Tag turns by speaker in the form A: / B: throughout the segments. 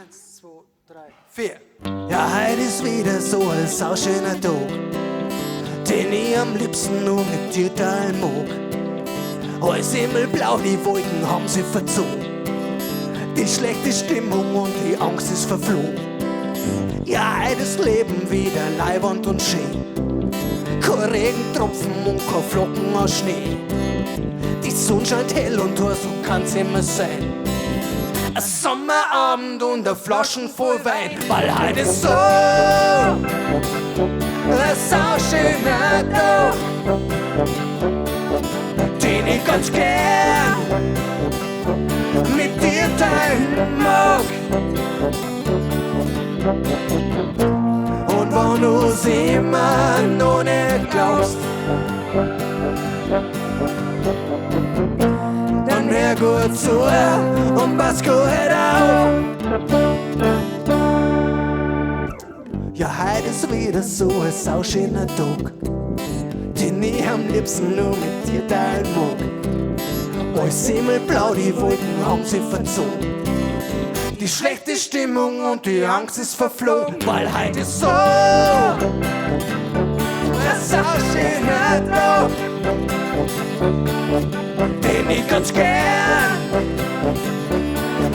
A: 1, 2, 3, 4. Ja, heute ist wieder so ein sauschöner Tag, den ich am liebsten nur mit dir teilen mag. Alles himmelblau, die Wolken haben sich verzogen, die schlechte Stimmung und die Angst ist verflogen. Ja, heute ist Leben wieder leiwand und schön, kein Regentropfen und kein Flocken aus Schnee. Die Sonne scheint hell und heiß, so kann's immer sein. Ein Sommerabend und ein Flaschen voll Wein, weil heute ist so ein sauschöner Tag, den ich ganz gern mit dir teilen mag. Und wenn du's immer noch nicht glaubst, dann hör gut zu und pass gut auf. Ja, heute ist wieder so ein sauschöner Tag, den ich am liebsten nur mit dir teilen mag. Alles himmelblau, die Wolken haben sich verzogen, die schlechte Stimmung und die Angst ist verflogen, weil heute ist so ein sauschöner Tag, den ich ganz gern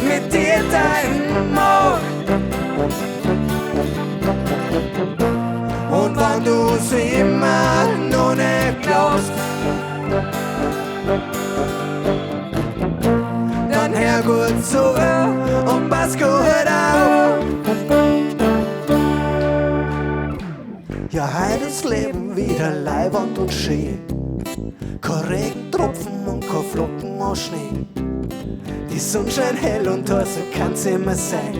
A: mit dir teilen mag. Und wenn du's immer noch nicht glaubst, dann hör gut zu und pass gut auf. Ja, heute ist Leben wieder leiwand und schön, kein Regentropfen und kein Flocken aus Schnee. Die Sonne scheint hell und heiß, so kann's immer sein.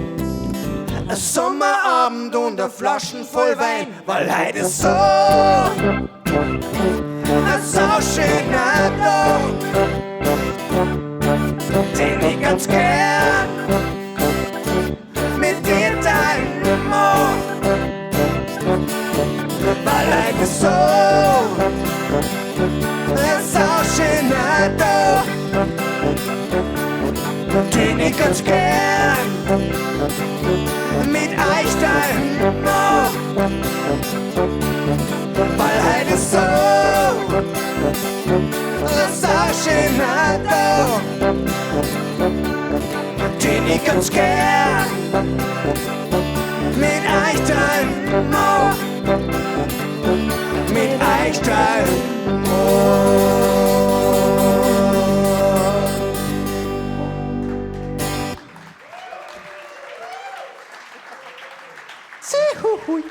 A: Ein Sommerabend und ein Flaschen voll Wein, weil heute ist so ein sauschöner Tag, den ich ganz gern mit dir teilen mag. Weil heute ist so ein sauschöner Tag, den ich ganz gern mit euch teilen mag. Weil heute ist so ein sauschöner Tag, den ich ganz gern mit euch teilen mag. Mit euch teilen mag. Hui.